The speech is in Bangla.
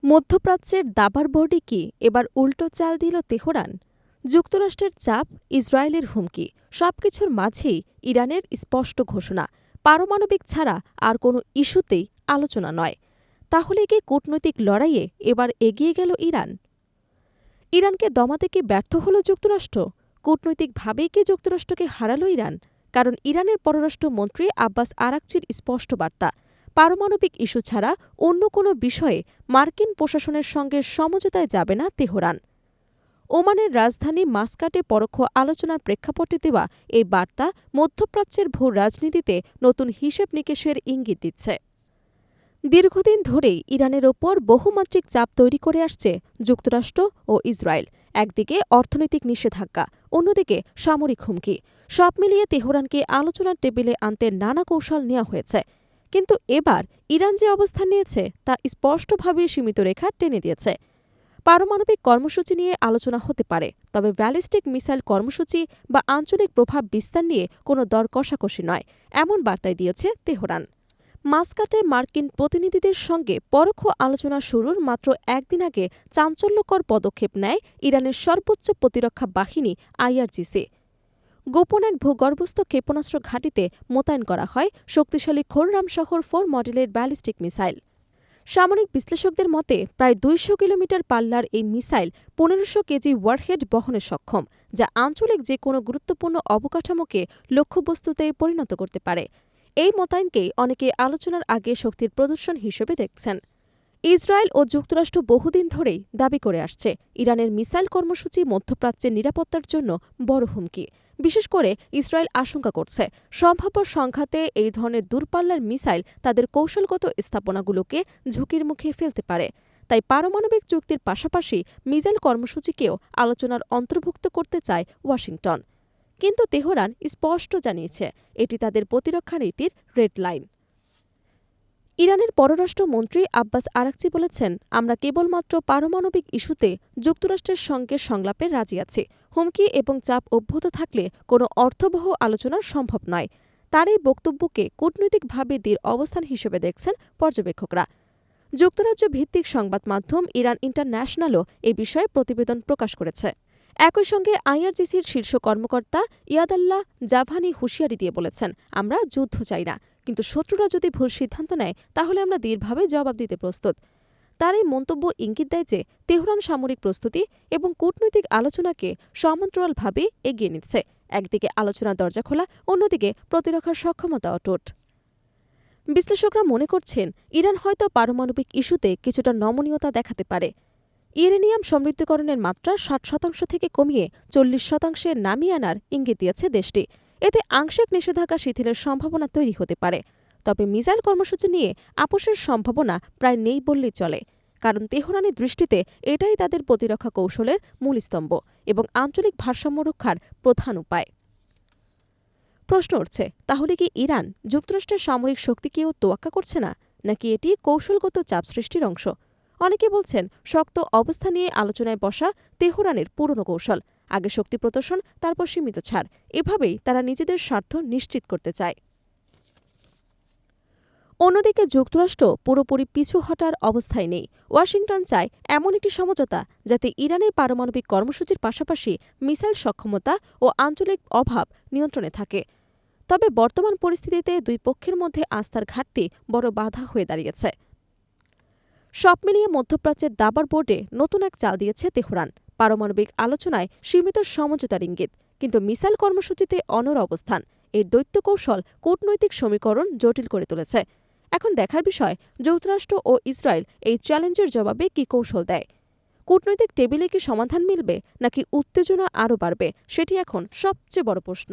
মধ্যপ্রাচ্যের দাবার বোর্ডে কি এবার উল্টো চাল দিল তেহরান? যুক্তরাষ্ট্রের চাপ, ইসরায়েলের হুমকি, সবকিছুর মাঝেই ইরানের স্পষ্ট ঘোষণা, পারমাণবিক ছাড়া আর কোনো ইস্যুতেই আলোচনা নয়। তাহলে কি কূটনৈতিক লড়াইয়ে এবার এগিয়ে গেল ইরান? ইরানকে দমাতে কি ব্যর্থ হল যুক্তরাষ্ট্র? কূটনৈতিকভাবেই কি যুক্তরাষ্ট্রকে হারালো ইরান? কারণ ইরানের পররাষ্ট্রমন্ত্রী আব্বাস আরাকচির স্পষ্ট বার্তা, পারমাণবিক ইস্যু ছাড়া অন্য কোনো বিষয়ে মার্কিন প্রশাসনের সঙ্গে সমঝোতায় যাবে না তেহরান। ওমানের রাজধানী মাস্কাটে পরোক্ষ আলোচনার প্রেক্ষাপটে দেওয়া এই বার্তা মধ্যপ্রাচ্যের ভূ রাজনীতিতে নতুন হিসেব নিকেশের ইঙ্গিত দিচ্ছে। দীর্ঘদিন ধরেই ইরানের ওপর বহুমাত্রিক চাপ তৈরি করে আসছে যুক্তরাষ্ট্র ও ইসরায়েল। একদিকে অর্থনৈতিক নিষেধাজ্ঞা, অন্যদিকে সামরিক হুমকি। সব মিলিয়ে তেহরানকে আলোচনার টেবিলে আনতে নানা কৌশল নেওয়া হয়েছে। কিন্তু এবার ইরান যে অবস্থান নিয়েছে তা স্পষ্টভাবে সীমিত রেখা টেনে দিয়েছে। পারমাণবিক কর্মসূচি নিয়ে আলোচনা হতে পারে, তবে ব্যালিস্টিক মিসাইল কর্মসূচি বা আঞ্চলিক প্রভাব বিস্তার নিয়ে কোনো দর কষাকষি নয়, এমন বার্তাই দিয়েছে তেহরান। মাস্কাটে মার্কিন প্রতিনিধিদের সঙ্গে পরোক্ষ আলোচনা শুরুর মাত্র একদিন আগে চাঞ্চল্যকর পদক্ষেপ নেয় ইরানের সর্বোচ্চ প্রতিরক্ষা বাহিনী আইআরজিসি। গোপন এক ভূগর্ভস্থ ক্ষেপণাস্ত্র ঘাঁটিতে মোতায়েন করা হয় শক্তিশালী খোররাম শহর 4 মডেলের ব্যালিস্টিক মিসাইল। সামরিক বিশ্লেষকদের মতে প্রায় ২০০ কিলোমিটার পাল্লার এই মিসাইল ১৫০০ কেজি ওয়ারহেড বহনে সক্ষম, যা আঞ্চলিক যে কোনো গুরুত্বপূর্ণ অবকাঠামোকে লক্ষ্যবস্তুতে পরিণত করতে পারে। এই মোতায়েনকেই অনেকে আলোচনার আগে শক্তির প্রদর্শন হিসেবে দেখছেন। ইসরায়েল ও যুক্তরাষ্ট্র বহুদিন ধরেই দাবি করে আসছে, ইরানের মিসাইল কর্মসূচি মধ্যপ্রাচ্যের নিরাপত্তার জন্য বড় হুমকি। বিশেষ করে ইসরায়েল আশঙ্কা করছে, সম্ভাব্য সংঘাতে এই ধরনের দূরপাল্লার মিসাইল তাদের কৌশলগত স্থাপনাগুলোকে ঝুঁকির মুখে ফেলতে পারে। তাই পারমাণবিক চুক্তির পাশাপাশি মিসাইল কর্মসূচিকেও আলোচনার অন্তর্ভুক্ত করতে চায় ওয়াশিংটন। কিন্তু তেহরান স্পষ্ট জানিয়েছে, এটি তাদের প্রতিরক্ষা নীতির রেড লাইন। ইরানের পররাষ্ট্রমন্ত্রী আব্বাস আরাকচি বলেছেন, আমরা কেবলমাত্র পারমাণবিক ইস্যুতে যুক্তরাষ্ট্রের সঙ্গে সংলাপে রাজি আছি। হুমকি এবং চাপ অব্যাহত থাকলে কোনো অর্থবহ আলোচনা সম্ভব নয়। তার এই বক্তব্যকে কূটনৈতিকভাবে দৃঢ় অবস্থান হিসেবে দেখছেন পর্যবেক্ষকরা। যুক্তরাজ্য ভিত্তিক সংবাদ মাধ্যম ইরান ইন্টারন্যাশনালও এ বিষয়ে প্রতিবেদন প্রকাশ করেছে। একই সঙ্গে আইআরজিসির শীর্ষ কর্মকর্তা ইয়াদাল্লাহ জাভানি হুঁশিয়ারি দিয়ে বলেছেন, আমরা যুদ্ধ চাই না, কিন্তু শত্রুরা যদি ভুল সিদ্ধান্ত নেয় তাহলে আমরা দৃঢ়ভাবে জবাব দিতে প্রস্তুত। তার এই মন্তব্য ইঙ্গিত দেয় যে তেহরান সামরিক প্রস্তুতি এবং কূটনৈতিক আলোচনাকে সমান্তরালভাবে এগিয়ে নিচ্ছে। একদিকে আলোচনার দরজা খোলা, অন্যদিকে প্রতিরক্ষার সক্ষমতা অটুট। বিশ্লেষকরা মনে করছেন, ইরান হয়তো পারমাণবিক ইস্যুতে কিছুটা নমনীয়তা দেখাতে পারে। ইউরেনিয়াম সমৃদ্ধকরণের মাত্রা ৬০% থেকে কমিয়ে ৪০% নামিয়ে আনার ইঙ্গিত দিয়েছে দেশটি। এতে আংশিক নিষেধাজ্ঞা শিথিলের সম্ভাবনা তৈরি হতে পারে। তবে মিসাইল কর্মসূচি নিয়ে আপোষের সম্ভাবনা প্রায় নেই বললেই চলে, কারণ তেহরানের দৃষ্টিতে এটাই তাদের প্রতিরক্ষা কৌশলের মূল স্তম্ভ এবং আঞ্চলিক ভারসাম্য রক্ষার প্রধান উপায়। প্রশ্ন উঠছে, তাহলে কি ইরান যুক্তরাষ্ট্রের সামরিক শক্তিকেও তোয়াক্কা করছে না, নাকি এটি কৌশলগত চাপ সৃষ্টির অংশ? অনেকে বলছেন, শক্ত অবস্থা নিয়ে আলোচনায় বসা তেহরানের পুরনো কৌশল, আগে শক্তি প্রদর্শন, তারপর সীমিত ছাড়। এভাবেই তারা নিজেদের স্বার্থ নিশ্চিত করতে চায়। অন্যদিকে যুক্তরাষ্ট্র পুরোপুরি পিছু হটার অবস্থায় নেই। ওয়াশিংটন চায় এমন একটি সমঝোতা যাতে ইরানের পারমাণবিক কর্মসূচির পাশাপাশি মিসাইল সক্ষমতা ও আঞ্চলিক অভাব নিয়ন্ত্রণে থাকে। তবে বর্তমান পরিস্থিতিতে দুই পক্ষের মধ্যে আস্থার ঘাটতি বড় বাধা হয়ে দাঁড়িয়েছে। সব মিলিয়ে মধ্যপ্রাচ্যের দাবার বোর্ডে নতুন এক চাল দিয়েছে তেহরান। পারমাণবিক আলোচনায় সীমিত সমঝোতার ইঙ্গিত, কিন্তু মিসাইল কর্মসূচিতে অনড় অবস্থান। এই দ্বৈত কৌশল কূটনৈতিক সমীকরণ জটিল করে তুলেছে। এখন দেখার বিষয়, যুক্তরাষ্ট্র ও ইসরায়েল এই চ্যালেঞ্জের জবাবে কী কৌশল দেয়। কূটনৈতিক টেবিলে কি সমাধান মিলবে, নাকি উত্তেজনা আরও বাড়বে, সেটি এখন সবচেয়ে বড় প্রশ্ন।